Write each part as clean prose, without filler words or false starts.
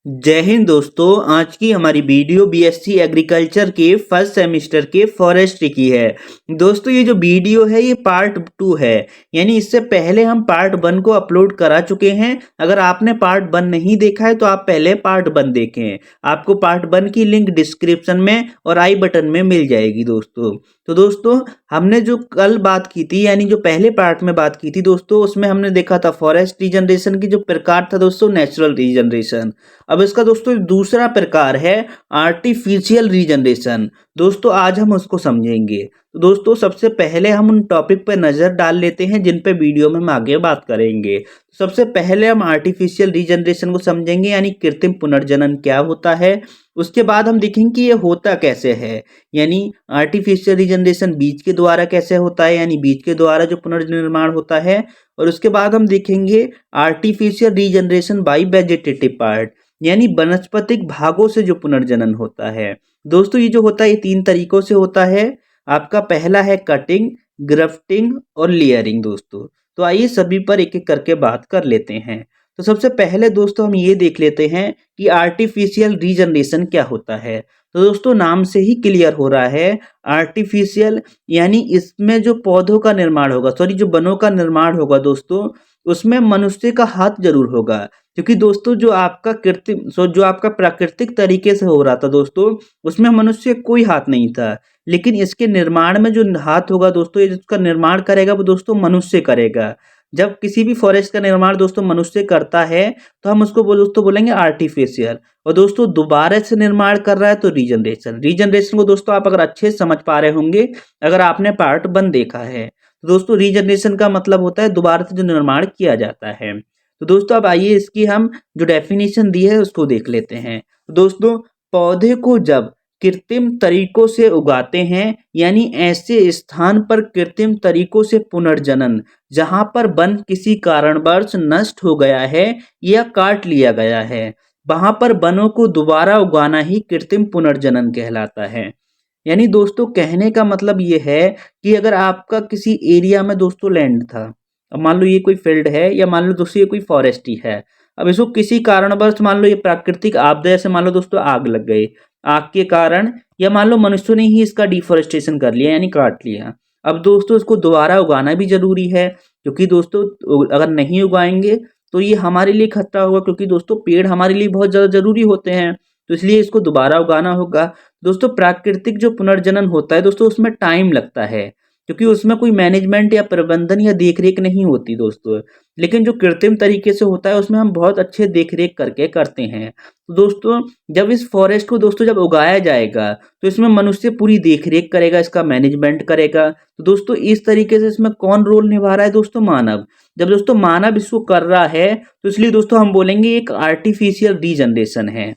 जय हिंद दोस्तों। आज की हमारी वीडियो बीएससी एग्रीकल्चर के फर्स्ट सेमेस्टर के फॉरेस्ट्री की है। दोस्तों ये जो वीडियो है ये पार्ट 2 है, यानी इससे पहले हम पार्ट 1 को अपलोड करा चुके हैं। अगर आपने पार्ट 1 नहीं देखा है तो आप पहले पार्ट 1 देखें। आपको पार्ट 1 की लिंक डिस्क्रिप्शन में और आई बटन में मिल जाएगी दोस्तों। तो दोस्तों हमने जो कल बात की थी, यानी जो पहले पार्ट में बात की थी दोस्तों, उसमें हमने देखा था फॉरेस्ट रीजनरेशन की जो प्रकार था दोस्तों, नेचुरल रीजनरेशन। अब इसका दोस्तों दूसरा प्रकार है आर्टिफिशियल रीजनरेशन। दोस्तों आज हम उसको समझेंगे। तो दोस्तों सबसे पहले हम उन टॉपिक पर नज़र डाल लेते हैं जिन पे वीडियो में हम आगे बात करेंगे। सबसे पहले हम आर्टिफिशियल रीजनरेशन को समझेंगे, यानी कृत्रिम पुनर्जनन क्या होता है। उसके बाद हम देखेंगे कि ये होता कैसे है, यानी आर्टिफिशियल रीजनरेशन बीज के द्वारा कैसे होता है, यानी बीज के द्वारा जो पुनर्निर्माण होता है। और उसके बाद हम देखेंगे artificial regeneration bye vegetative part, यानी वनस्पतिक भागों से जो पुनर्जनन होता है। दोस्तों ये जो होता है ये 3 तरीकों से होता है। आपका पहला है कटिंग, ग्राफ्टिंग और लेयरिंग दोस्तों। तो आइए सभी पर एक एक करके बात कर लेते हैं। तो सबसे पहले दोस्तों हम ये देख लेते हैं कि आर्टिफिशियल रीजनरेशन क्या होता है। तो दोस्तों नाम से ही क्लियर हो रहा है, आर्टिफिशियल यानी इसमें जो पौधों का निर्माण होगा, सॉरी जो वनों का निर्माण होगा दोस्तों, उसमें मनुष्य का हाथ जरूर होगा। क्योंकि दोस्तों जो आपका प्राकृतिक तरीके से हो रहा था दोस्तों, उसमें मनुष्य कोई हाथ नहीं था। लेकिन इसके निर्माण में जो हाथ होगा दोस्तों, ये जिसका निर्माण करेगा वो दोस्तों मनुष्य करेगा। जब किसी भी फॉरेस्ट का निर्माण दोस्तों मनुष्य करता है तो हम उसको दोस्तों बोलेंगे आर्टिफिशियल। और दोस्तों दोबारा से निर्माण कर रहा है तो रीजनरेशन। रीजनरेशन को दोस्तों आप अगर अच्छे से समझ पा रहे होंगे, अगर आपने पार्ट 1 देखा है तो दोस्तों रीजनरेशन का मतलब होता है दोबारा से जो निर्माण किया जाता है। तो दोस्तों अब आइए इसकी हम जो डेफिनेशन दी है उसको देख लेते हैं। तो दोस्तों पौधे को जब कृत्रिम तरीकों से उगाते हैं, यानी ऐसे स्थान पर कृत्रिम तरीकों से पुनर्जनन जहां पर वन किसी कारणवश नष्ट हो गया है या काट लिया गया है, वहां पर वनों को दोबारा उगाना ही कृत्रिम पुनर्जनन कहलाता है। यानी दोस्तों कहने का मतलब ये है कि अगर आपका किसी एरिया में दोस्तों लैंड था, अब मान लो ये कोई फील्ड है या मान लो दोस्तों ये कोई फॉरेस्ट ही है। अब इसको किसी कारणवश मान लो ये प्राकृतिक आपदा जैसे मान लो दोस्तों आग लग गई, आग के कारण, या मान लो मनुष्यों ने ही इसका डिफोरेस्टेशन कर लिया यानी काट लिया। अब दोस्तों इसको दोबारा उगाना भी जरूरी है, क्योंकि दोस्तों अगर नहीं उगाएंगे तो ये हमारे लिए खतरा होगा, क्योंकि दोस्तों पेड़ हमारे लिए बहुत ज़्यादा जरूरी होते हैं। तो इसलिए इसको दोबारा उगाना होगा। दोस्तों प्राकृतिक जो पुनर्जनन होता है दोस्तों उसमें टाइम लगता है, क्योंकि उसमें कोई मैनेजमेंट या प्रबंधन या देखरेख नहीं होती दोस्तों। लेकिन जो कृत्रिम तरीके से होता है उसमें हम बहुत अच्छे देखरेख करके करते हैं। तो दोस्तों जब इस फॉरेस्ट को दोस्तों जब उगाया जाएगा तो इसमें मनुष्य पूरी देखरेख करेगा, इसका मैनेजमेंट करेगा। तो दोस्तों इस तरीके से इसमें कौन रोल निभा रहा है दोस्तों? मानव। जब दोस्तों मानव इसको कर रहा है तो इसलिए दोस्तों हम बोलेंगे एक आर्टिफिशियल रीजनरेशन है।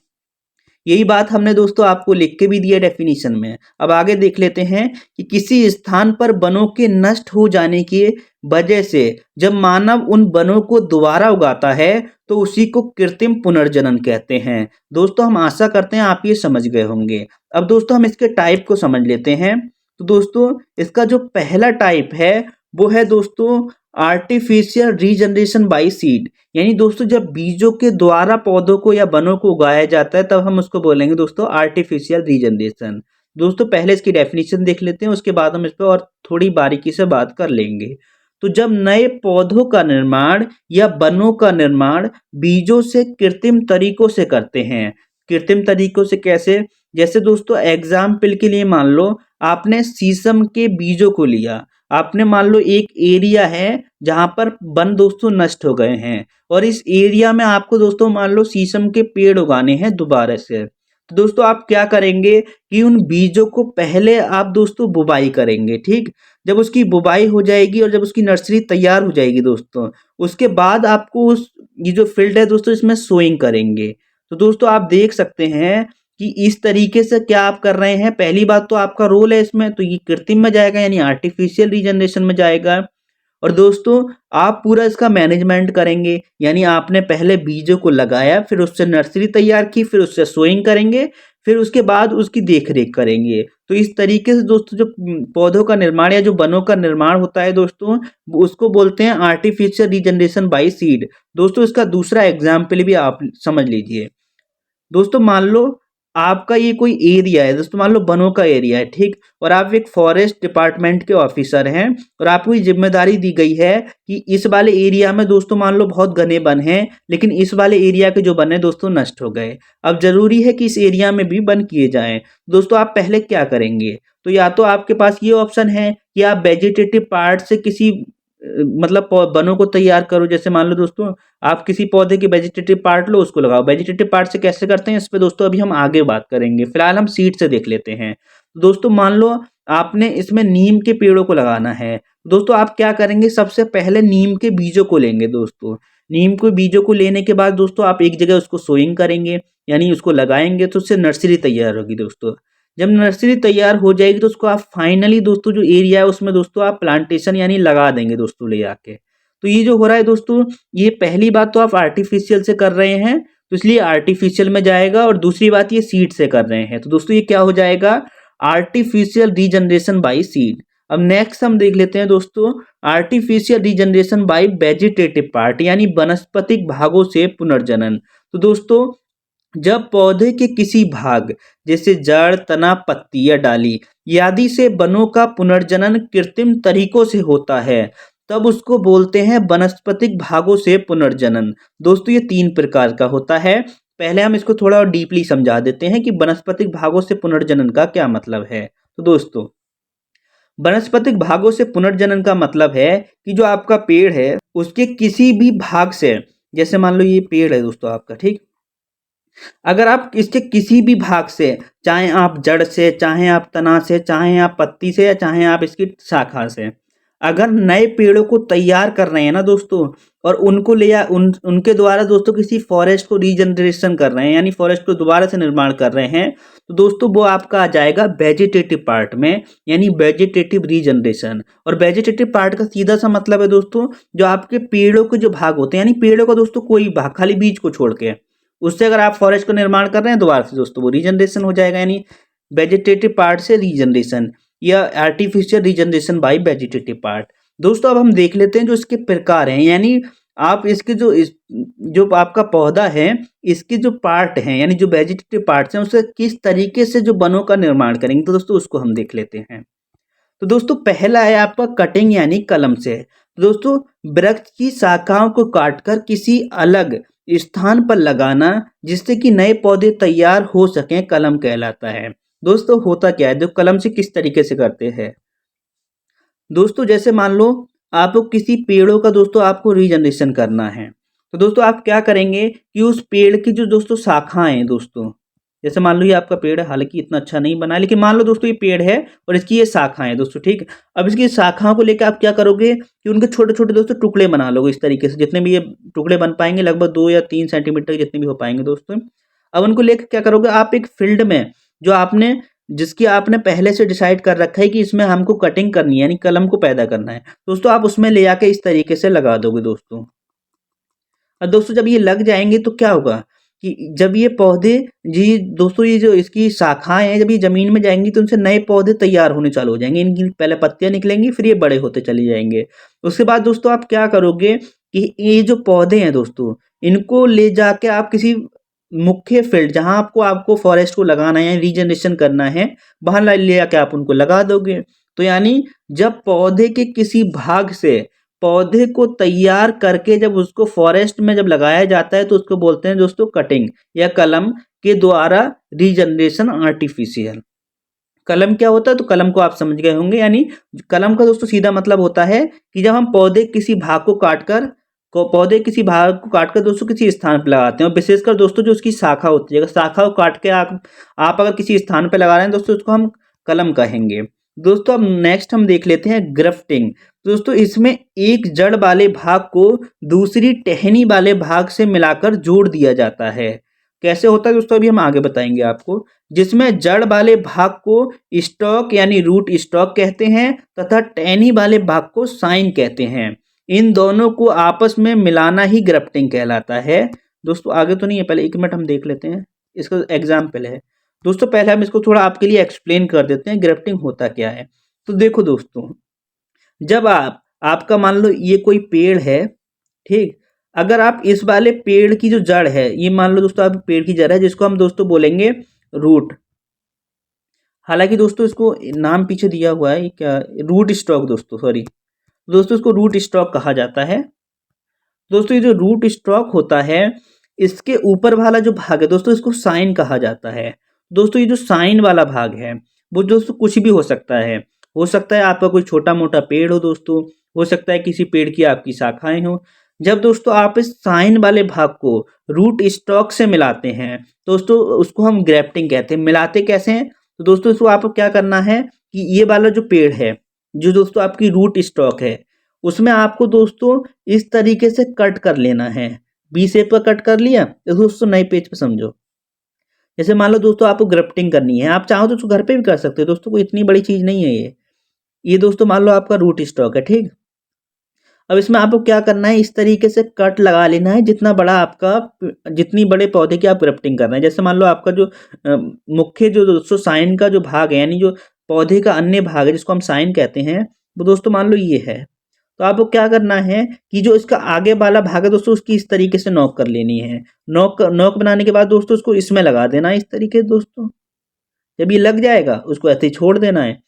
यही बात हमने दोस्तों आपको लिख के भी दिया डेफिनेशन में। अब आगे देख लेते हैं कि किसी स्थान पर वनों के नष्ट हो जाने की वजह से जब मानव उन वनों को दोबारा उगाता है तो उसी को कृत्रिम पुनर्जनन कहते हैं। दोस्तों हम आशा करते हैं आप ये समझ गए होंगे। अब दोस्तों हम इसके टाइप को समझ लेते हैं। तो दोस्तों इसका जो पहला टाइप है वो है दोस्तों आर्टिफिशियल रीजनरेशन बाय सीड, यानी दोस्तों जब बीजों के द्वारा पौधों को या वनों को उगाया जाता है तब हम उसको बोलेंगे दोस्तों आर्टिफिशियल रीजनरेशन। दोस्तों पहले इसकी डेफिनेशन देख लेते हैं, उसके बाद हम इस पर और थोड़ी बारीकी से बात कर लेंगे। तो जब नए पौधों का निर्माण या वनों का निर्माण बीजों से कृत्रिम तरीकों से करते हैं। कृत्रिम तरीकों से कैसे? जैसे दोस्तों एग्जाम्पल के लिए मान लो आपने शीशम के बीजों को लिया, आपने मान लो एक एरिया है जहां पर वन दोस्तों नष्ट हो गए हैं और इस एरिया में आपको दोस्तों मान लो शीशम के पेड़ उगाने हैं दोबारा से। तो दोस्तों आप क्या करेंगे कि उन बीजों को पहले आप दोस्तों बुवाई करेंगे, ठीक। जब उसकी बुवाई हो जाएगी और जब उसकी नर्सरी तैयार हो जाएगी दोस्तों, उसके बाद आपको उस ये जो फील्ड है दोस्तों इसमें सोइंग करेंगे। तो दोस्तों आप देख सकते हैं कि इस तरीके से क्या आप कर रहे हैं। पहली बात तो आपका रोल है इसमें, तो ये कृत्रिम में जाएगा यानी आर्टिफिशियल रीजनरेशन में जाएगा। और दोस्तों आप पूरा इसका मैनेजमेंट करेंगे, यानी आपने पहले बीजों को लगाया, फिर उससे नर्सरी तैयार की, फिर उससे सोइंग करेंगे, फिर उसके बाद उसकी देखरेख करेंगे। तो इस तरीके से दोस्तों जो पौधों का निर्माण या जो वनों का निर्माण होता है दोस्तों उसको बोलते हैं आर्टिफिशियल रीजनरेशन बाय सीड। दोस्तों इसका दूसरा एग्जाम्पल भी आप समझ लीजिए। दोस्तों मान लो आपका ये कोई एरिया है, दोस्तों मान लो वनों का एरिया है, ठीक, और आप एक फॉरेस्ट डिपार्टमेंट के ऑफिसर हैं और आपको ये जिम्मेदारी दी गई है कि इस वाले एरिया में दोस्तों मान लो बहुत घने वन हैं, लेकिन इस वाले एरिया के जो वन है दोस्तों नष्ट हो गए। अब जरूरी है कि इस एरिया में भी वन किए जाएं। दोस्तों आप पहले क्या करेंगे? तो या तो आपके पास ये ऑप्शन है कि आप वेजिटेटिव पार्ट से किसी मतलब वनों को तैयार करो। जैसे मान लो दोस्तों आप किसी पौधे की वेजिटेटिव पार्ट लो, उसको लगाओ। वेजिटेटिव पार्ट से कैसे करते हैं इस पे दोस्तों अभी हम आगे बात करेंगे, फिलहाल हम सीड से देख लेते हैं। दोस्तों मान लो आपने इसमें नीम के पेड़ों को लगाना है। दोस्तों आप क्या करेंगे, सबसे पहले नीम के बीजों को लेंगे। दोस्तों नीम के बीजों को लेने के बाद दोस्तों आप एक जगह उसको सोइंग करेंगे, यानी उसको लगाएंगे, तो उससे नर्सरी तैयार होगी। दोस्तों जब नर्सरी तैयार हो जाएगी तो उसको आप फाइनली दोस्तों जो एरिया है उसमें दोस्तों आप प्लांटेशन यानी लगा देंगे दोस्तों ले आके। तो ये जो हो रहा है दोस्तों, ये पहली बात तो आप आर्टिफिशियल से कर रहे हैं तो इसलिए आर्टिफिशियल में जाएगा, और दूसरी बात ये सीड से कर रहे हैं तो दोस्तों ये क्या हो जाएगा, आर्टिफिशियल रीजनरेशन बाय सीड। अब नेक्स्ट हम देख लेते हैं दोस्तों, artificial regeneration bye vegetative part यानी वनस्पतिक भागों से पुनर्जनन। तो दोस्तों जब पौधे के किसी भाग जैसे जड़, तना, पत्ती या डाली आदि से वनों का पुनर्जनन कृत्रिम तरीकों से होता है, तब उसको बोलते हैं वनस्पतिक भागों से पुनर्जनन। दोस्तों ये 3 प्रकार का होता है। पहले हम इसको थोड़ा और डीपली समझा देते हैं कि वनस्पतिक भागों से पुनर्जनन का क्या मतलब है। तो दोस्तों वनस्पतिक भागों से पुनर्जनन का मतलब है कि जो आपका पेड़ है उसके किसी भी भाग से, जैसे मान लो ये पेड़ है दोस्तों आपका, ठीक, अगर आप इसके किसी भी भाग से, चाहे आप जड़ से, चाहे आप तना से, चाहे आप पत्ती से, या चाहे आप इसकी शाखा से, अगर नए पेड़ों को तैयार कर रहे हैं ना दोस्तों, और उनको ले उनके द्वारा दोस्तों किसी फॉरेस्ट को रीजनरेशन कर रहे हैं यानी फॉरेस्ट को दोबारा से निर्माण कर रहे हैं, तो दोस्तों वो आपका आ जाएगा वेजिटेटिव पार्ट में, यानी वेजिटेटिव रीजनरेशन। और वेजिटेटिव पार्ट का सीधा सा मतलब है दोस्तों जो आपके पेड़ों के जो भाग होते हैं, यानी पेड़ों का दोस्तों कोई भाग खाली बीज को छोड़ के, उससे अगर आप फॉरेस्ट का निर्माण कर रहे हैं दोबारा से दोस्तों वो रीजनरेशन हो जाएगा, यानी वेजिटेटिव पार्ट से रीजनरेशन या artificial regeneration bye vegetative part. दोस्तों अब हम देख लेते हैं जो इसके प्रकार हैं, यानी आप इसके जो आपका पौधा है इसके जो पार्ट हैं यानी जो वेजिटेटिव पार्ट्स हैं उससे किस तरीके से जो वनों का निर्माण करेंगे, तो दोस्तों उसको हम देख लेते हैं। तो दोस्तों पहला है आपका कटिंग यानी कलम से। तो दोस्तों वृक्ष की शाखाओं को काटकर किसी अलग स्थान पर लगाना जिससे कि नए पौधे तैयार हो सकें, कलम कहलाता है। दोस्तों होता क्या है, जो कलम से किस तरीके से करते हैं दोस्तों, जैसे मान लो आपको किसी पेड़ों का दोस्तों आपको रीजनरेशन करना है, तो दोस्तों आप क्या करेंगे कि उस पेड़ की जो दोस्तों शाखाएं हैं दोस्तों, जैसे मान लो ये आपका पेड़ है, हालांकि इतना अच्छा नहीं बना है, लेकिन मान लो दोस्तों ये पेड़ है और इसकी ये शाखाएं हैं दोस्तों, ठीक। अब इसकी शाखाओं को लेकर आप क्या करोगे कि उनके छोटे छोटे दोस्तों टुकड़े बना लोगे इस तरीके से, जितने भी ये टुकड़े बन पाएंगे लगभग 2 या 3 सेंटीमीटर जितने भी हो पाएंगे दोस्तों। अब उनको लेकर क्या करोगे आप, एक फील्ड में जो आपने जिसकी आपने पहले से डिसाइड कर रखा है कि इसमें हमको कटिंग करनी है यानी कलम को पैदा करना है दोस्तों, आप उसमें ले आके इस तरीके से लगा दोगे दोस्तों। और दोस्तों जब ये लग जाएंगे तो क्या होगा कि जब ये पौधे जी दोस्तों ये जो इसकी शाखाएं हैं जब ये जमीन में जाएंगी तो उनसे नए पौधे तैयार होने चालू हो जाएंगे, इनकी पहले पत्तियां निकलेंगी फिर ये बड़े होते चले जाएंगे। उसके बाद दोस्तों आप क्या करोगे कि ये जो पौधे हैं दोस्तों इनको ले जाके आप किसी मुख्य फील्ड जहां आपको आपको फॉरेस्ट को लगाना है रीजनरेशन करना है, वहां ले आके आप उनको लगा दोगे। तो यानी जब पौधे के किसी भाग से पौधे को तैयार करके जब उसको फॉरेस्ट में जब लगाया जाता है तो उसको बोलते हैं दोस्तों कटिंग या कलम के द्वारा रीजनरेशन आर्टिफिशियल। कलम क्या होता है, तो कलम को आप समझ गए होंगे, यानी कलम का दोस्तों सीधा मतलब होता है कि जब हम पौधे किसी भाग को काटकर दोस्तों किसी स्थान पर लगाते हैं, और विशेषकर दोस्तों जो उसकी शाखा होती है, अगर शाखा को काट के आप अगर किसी स्थान पर लगा रहे हैं दोस्तों उसको हम कलम कहेंगे। दोस्तों अब नेक्स्ट हम देख लेते हैं ग्रफ्टिंग। दोस्तों इसमें एक जड़ वाले भाग को दूसरी टहनी वाले भाग से मिलाकर जोड़ दिया जाता है। कैसे होता है दोस्तों अभी हम आगे बताएंगे आपको, जिसमें जड़ वाले भाग को स्टॉक यानी रूट स्टॉक कहते हैं तथा टहनी वाले भाग को साइन कहते हैं। इन दोनों को आपस में मिलाना ही ग्रफ्टिंग कहलाता है। दोस्तों आगे तो नहीं है, पहले 1 मिनट हम देख लेते हैं, इसका एग्जाम्पल है दोस्तों। पहले हम इसको थोड़ा आपके लिए एक्सप्लेन कर देते हैं ग्रफ्टिंग होता क्या है। तो देखो दोस्तों, जब आपका मान लो ये कोई पेड़ है, ठीक, अगर आप इस वाले पेड़ की जो जड़ है, ये मान लो दोस्तों आप पेड़ की जड़ है जिसको हम दोस्तों बोलेंगे रूट। हालांकि दोस्तों इसको नाम पीछे दिया हुआ है, ये क्या, रूट स्टॉक दोस्तों, सॉरी दोस्तों इसको रूट स्टॉक कहा जाता है। दोस्तों ये जो रूट स्टॉक होता है, इसके ऊपर वाला जो भाग है दोस्तों इसको साइन कहा जाता है। दोस्तों ये जो साइन वाला भाग है वो दोस्तों कुछ भी हो सकता है। हो सकता है आपका कोई छोटा मोटा पेड़ हो दोस्तों, हो सकता है किसी पेड़ की आपकी शाखाएं हो। जब दोस्तों आप इस साइन वाले भाग को रूट स्टॉक से मिलाते हैं दोस्तों, उसको हम ग्रेफ्टिंग कहते हैं। मिलाते कैसे हैं, तो दोस्तों इसको आपको क्या करना है कि ये वाला जो पेड़ है, जो दोस्तों आपकी रूट स्टॉक है, उसमें आपको दोस्तों इस तरीके से कट कर लेना है। बी शेप का कट कर लिया तो दोस्तों नए पेज पे समझो। जैसे मान लो दोस्तों आपको ग्राफ्टिंग करनी है, आप चाहो तो उसको घर पे भी कर सकते हो दोस्तों, कोई इतनी बड़ी चीज नहीं है ये दोस्तों मान लो आपका रूट स्टॉक है, ठीक। अब इसमें आपको क्या करना है, इस तरीके से कट लगा लेना है जितना बड़ा आपका, जितनी बड़े पौधे की आप ग्राफ्टिंग कर रहे हैं। जैसे मान लो आपका जो मुख्य जो दोस्तों साइन का जो भाग है, यानी जो पौधे का अन्य भाग है जिसको हम साइन कहते हैं, वो दोस्तों मान लो ये है। तो आपको क्या करना है कि जो इसका आगे वाला भाग है दोस्तों उसकी इस तरीके से नोक कर लेनी है। नोक नोक बनाने के बाद दोस्तों उसको इसमें लगा देना है इस तरीके से दोस्तों। जब ये लग जाएगा उसको ऐसे ही छोड़ देना है,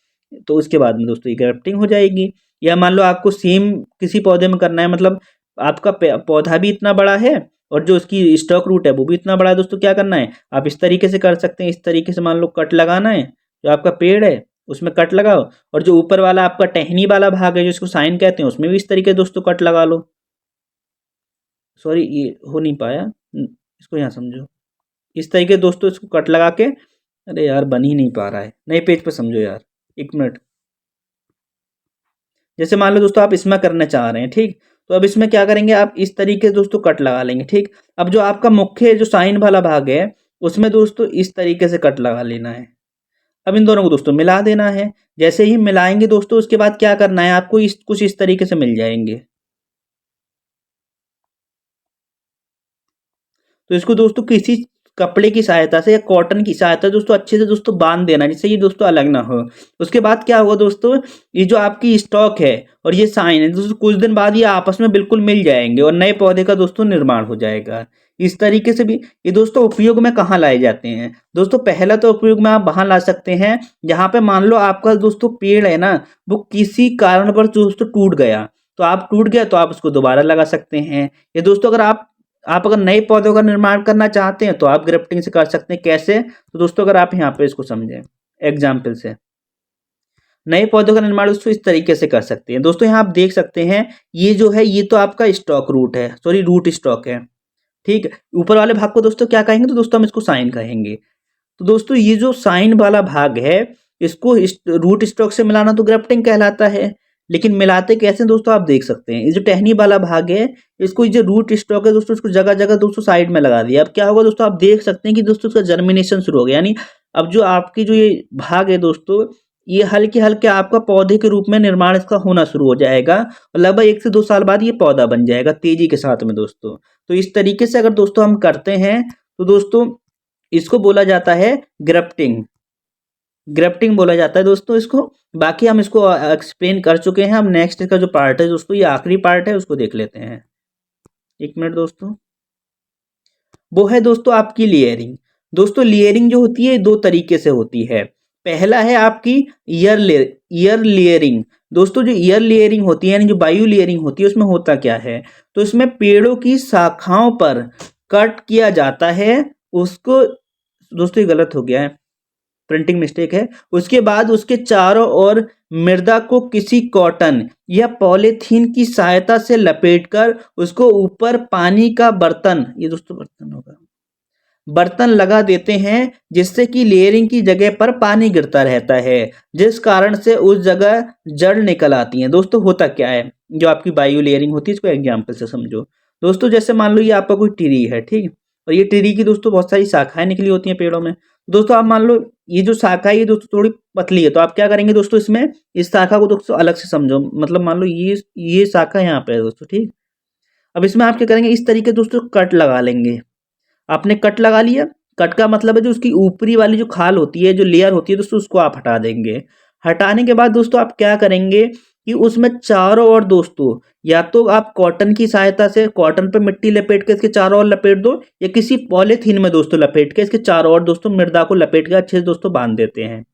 तो उसके बाद में दोस्तों ये ग्राफ्टिंग हो जाएगी। या मान लो आपको सेम किसी पौधे में करना है, मतलब आपका पौधा भी इतना बड़ा है और जो उसकी स्टॉक रूट है वो भी इतना बड़ा है दोस्तों, क्या करना है आप इस तरीके से कर सकते हैं। इस तरीके से मान लो कट लगाना है, जो आपका पेड़ है उसमें कट लगाओ, और जो ऊपर वाला आपका टहनी वाला भाग है जिसको साइन कहते हैं उसमें भी इस तरीके से दोस्तों कट लगा लो। सॉरी ये हो नहीं पाया, इसको यहाँ समझो। इस तरीके से दोस्तों इसको कट लगा के, अरे यार बन ही नहीं पा रहा है, नए पेज पे समझो यार, एक मिनट। जैसे मान लो दोस्तों आप इसमें करना चाह रहे हैं, ठीक। तो अब इसमें क्या करेंगे, आप इस तरीके से दोस्तों कट लगा लेंगे, ठीक। अब जो आपका मुख्य जो साइन वाला भाग है उसमें दोस्तों इस तरीके से कट लगा लेना है। अब इन दोनों को दोस्तों मिला देना है। जैसे ही मिलाएंगे दोस्तों उसके बाद क्या करना है आपको, कुछ इस तरीके से मिल जाएंगे। तो इसको दोस्तों किसी कपड़े की सहायता से या कॉटन की सहायता दोस्तों अच्छे से दोस्तों बांध देना, जिससे ये दोस्तों अलग ना हो। उसके बाद क्या होगा दोस्तों, ये जो आपकी स्टॉक है और ये साइन है दोस्तों, कुछ दिन बाद ये आपस में बिल्कुल मिल जाएंगे और नए पौधे का दोस्तों निर्माण हो जाएगा। इस तरीके से भी ये दोस्तों उपयोग में कहाँ लाए जाते हैं दोस्तों, पहला तो उपयोग में आप वहां ला सकते हैं जहां पे मान लो आपका दोस्तों पेड़ है ना, वो किसी कारण पर दोस्तों टूट गया, तो आप टूट गया तो आप उसको दोबारा लगा सकते हैं। ये दोस्तों अगर आप अगर नए पौधों का निर्माण करना चाहते हैं तो आप ग्राफ्टिंग से कर सकते हैं। कैसे, तो दोस्तों अगर आप यहाँ पे इसको समझें एग्जाम्पल से, नए पौधों का निर्माण दोस्तों इस तरीके से कर सकते हैं। दोस्तों यहाँ आप देख सकते हैं ये जो है ये तो आपका स्टॉक रूट है, सॉरी रूट स्टॉक है, ठीक। ऊपर वाले भाग को दोस्तों क्या कहेंगे, तो दोस्तों हम इसको साइन कहेंगे। तो दोस्तों ये जो साइन वाला भाग है इसको रूट स्टॉक से मिलाना तो ग्राफ्टिंग कहलाता है। लेकिन मिलाते कैसे दोस्तों, आप देख सकते हैं ये जो टहनी वाला भाग है इसको, ये जो रूट स्टॉक है दोस्तों इसको जगह जगह दोस्तों साइड में लगा दिया। अब क्या होगा दोस्तों, आप देख सकते हैं कि दोस्तों इसका जर्मिनेशन शुरू हो गया, यानी अब जो आपकी जो ये भाग है दोस्तों, ये हल्के हल्के आपका पौधे के रूप में निर्माण इसका होना शुरू हो जाएगा और लगभग 1 से 2 साल बाद ये पौधा बन जाएगा तेजी के साथ में दोस्तों। तो इस तरीके से अगर दोस्तों हम करते हैं तो दोस्तों इसको बोला जाता है ग्राफ्टिंग। ग्राफ्टिंग बोला जाता है दोस्तों इसको। बाकी हम इसको एक्सप्लेन कर चुके हैं। हम नेक्स्ट का जो पार्ट है दोस्तों, ये आखिरी पार्ट है, उसको देख लेते हैं। एक मिनट दोस्तों, वो है दोस्तों आपकी लेयरिंग। दोस्तों लेयरिंग जो होती है दो तरीके से होती है। पहला है आपकी ईयर लेयरिंग। दोस्तों जो ईयर लेयरिंग होती है यानी जो बायो लेयरिंग होती है, उसमें होता क्या है, तो इसमें पेड़ों की शाखाओं पर कट किया जाता है उसको, दोस्तों ये गलत हो गया है, प्रिंटिंग मिस्टेक है। उसके बाद उसके चारों ओर मृदा को किसी कॉटन या पॉलीथीन की सहायता से लपेटकर उसको ऊपर पानी का बर्तन, ये दोस्तों बर्तन होगा, बर्तन लगा देते हैं, जिससे कि लेयरिंग की जगह पर पानी गिरता रहता है, जिस कारण से उस जगह जड़ निकल आती हैं। दोस्तों होता क्या है, जो आपकी बायो लेयरिंग होती है इसको एग्जाम्पल से समझो। दोस्तों जैसे मान लो ये आपका कोई ट्री है, ठीक, और ये ट्री की दोस्तों बहुत सारी शाखाएं निकली होती हैं पेड़ों में। दोस्तों आप मान लो ये जो शाखा है ये दोस्तों थोड़ी पतली है, तो आप क्या करेंगे दोस्तों, इसमें इस शाखा को दोस्तों अलग से समझो। मतलब मान लो ये शाखा यहाँ पे है दोस्तों, ठीक। अब इसमें आप क्या करेंगे, इस तरीके दोस्तों कट लगा लेंगे। आपने कट लगा लिया, कट का मतलब है जो उसकी ऊपरी वाली जो खाल होती है, जो लेयर होती है दोस्तों, उसको आप हटा देंगे। हटाने के बाद दोस्तों आप क्या करेंगे कि उसमें चारों ओर दोस्तों या तो आप कॉटन की सहायता से कॉटन पे मिट्टी लपेट के इसके चारों ओर लपेट दो, या किसी पॉलीथीन में दोस्तों लपेट के इसके चारों ओर दोस्तों मृदा को लपेट के अच्छे से दोस्तों बांध देते हैं।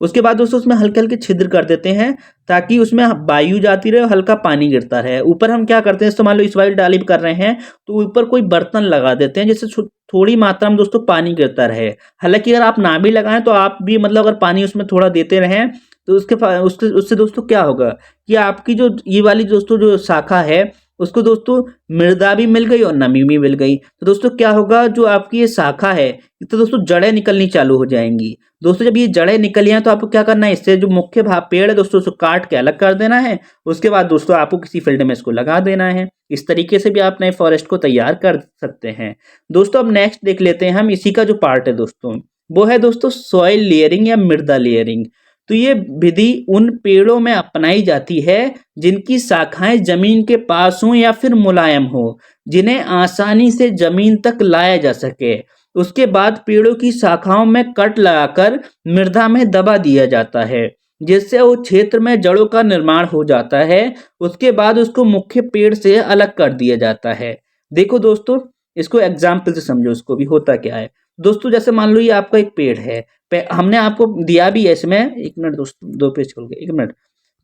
उसके बाद दोस्तों उसमें हल्के हल्के छिद्र कर देते हैं ताकि उसमें वायु जाती रहे और हल्का पानी गिरता रहे। ऊपर हम क्या करते हैं, तो मान लो इस वाली डाली कर रहे हैं तो ऊपर कोई बर्तन लगा देते हैं जिससे थोड़ी मात्रा में दोस्तों पानी गिरता रहे। हालांकि अगर आप ना भी लगाएं तो आप भी मतलब अगर पानी उसमें थोड़ा देते रहें तो उससे उससे दोस्तों क्या होगा कि आपकी जो ये वाली दोस्तों जो शाखा है उसको दोस्तों मृदा भी मिल गई और नमी भी मिल गई। तो दोस्तों क्या होगा, जो आपकी ये शाखा है तो दोस्तों जड़ें निकलनी चालू हो जाएंगी। दोस्तों जब ये जड़ें निकली हैं तो आपको क्या करना है, इससे जो मुख्य भाग पेड़ है दोस्तों उसको काट के अलग कर देना है। उसके बाद दोस्तों आपको किसी फील्ड में इसको लगा देना है। इस तरीके से भी आप नए फॉरेस्ट को तैयार कर सकते हैं। दोस्तों अब नेक्स्ट देख लेते हैं हम इसी का जो पार्ट है दोस्तों, वो है दोस्तों सॉइल लेयरिंग या मृदा लेयरिंग। तो ये विधि उन पेड़ों में अपनाई जाती है जिनकी शाखाएं जमीन के पास हों या फिर मुलायम हो, जिन्हें आसानी से जमीन तक लाया जा सके। उसके बाद पेड़ों की शाखाओं में कट लगाकर मृदा में दबा दिया जाता है, जिससे उस क्षेत्र में जड़ों का निर्माण हो जाता है। उसके बाद उसको मुख्य पेड़ से अलग कर दिया जाता है। देखो दोस्तों, इसको एग्जाम्पल से समझो, इसको भी होता क्या है दोस्तों। जैसे मान लो ये आपका एक पेड़ है, हमने आपको दिया भी है इसमें, एक मिनट दोस्तों, 2 पेज खोल के, एक मिनट,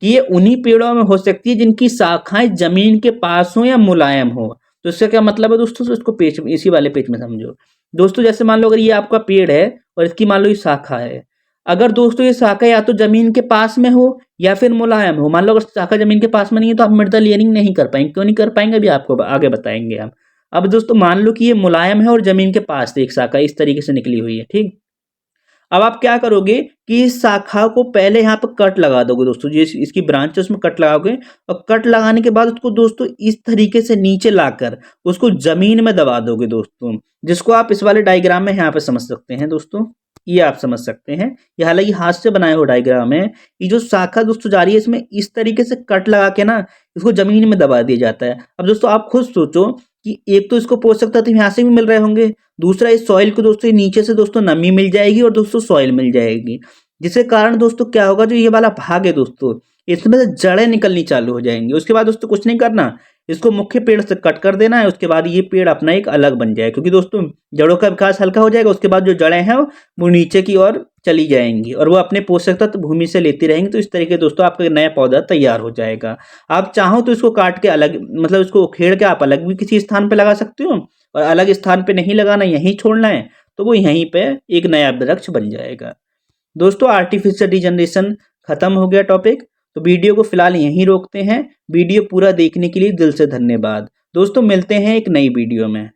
कि ये उन्हीं पेड़ों में हो सकती है जिनकी शाखाएं जमीन के पास हो या मुलायम हो। तो इसका क्या मतलब है दोस्तों, तो इसको पेज इसी वाले पेज में समझो। दोस्तों जैसे मान लो अगर ये आपका पेड़ है और इसकी मान लो ये शाखा है, अगर दोस्तों ये शाखा या तो जमीन के पास में हो या फिर मुलायम हो, मान लो अगर शाखा जमीन के पास में नहीं है तो आप मृदा लेयरिंग नहीं कर पाएंगे। क्यों नहीं कर पाएंगे अभी आपको आगे बताएंगे हम। अब दोस्तों मान लो कि ये मुलायम है और जमीन के पास से एक शाखा इस तरीके से निकली हुई है, ठीक। अब आप क्या करोगे कि इस शाखा को पहले यहाँ पर कट लगा दोगे दोस्तों, जो इसकी ब्रांच है उसमें कट लगाओगे, और कट लगाने के बाद उसको दोस्तों इस तरीके से नीचे लाकर उसको जमीन में दबा दोगे दोस्तों, जिसको आप इस वाले डायग्राम में यहाँ पे समझ सकते हैं दोस्तों। ये आप समझ सकते हैं, ये हालांकि हाथ से बनाए हुए डायग्राम है। ये जो शाखा दोस्तों जा रही है इसमें इस तरीके से कट लगा के ना इसको जमीन में दबा दिया जाता है। अब दोस्तों आप खुद सोचो कि एक तो इसको पोषक तत्व यहाँ से भी मिल रहे होंगे, दूसरा इस सॉइल को दोस्तों नीचे से दोस्तों नमी मिल जाएगी और दोस्तों सॉइल मिल जाएगी, जिसके कारण दोस्तों क्या होगा, जो ये वाला भाग है दोस्तों इसमें से जड़ें निकलनी चालू हो जाएंगी। उसके बाद दोस्तों कुछ नहीं करना, इसको मुख्य पेड़ से कट कर देना है। उसके बाद ये पेड़ अपना एक अलग बन जाएगा, क्योंकि दोस्तों जड़ों का विकास हल्का हो जाएगा। उसके बाद जो जड़ें हैं वो नीचे की ओर चली जाएंगी और वो अपने पोषक तत्व भूमि से लेती रहेंगी। तो इस तरीके दोस्तों आपका नया पौधा तैयार हो जाएगा। आप चाहो तो इसको काट के अलग, मतलब इसको उखेड़ के आप अलग भी किसी स्थान पे लगा सकते हो, और अलग स्थान पे नहीं लगाना, यहीं छोड़ना है तो वो यहीं पे एक नया वृक्ष बन जाएगा। दोस्तों आर्टिफिशियल डिजनरेशन खत्म हो गया टॉपिक, तो वीडियो को फिलहाल यहीं रोकते हैं। वीडियो पूरा देखने के लिए दिल से धन्यवाद दोस्तों, मिलते हैं एक नई वीडियो में।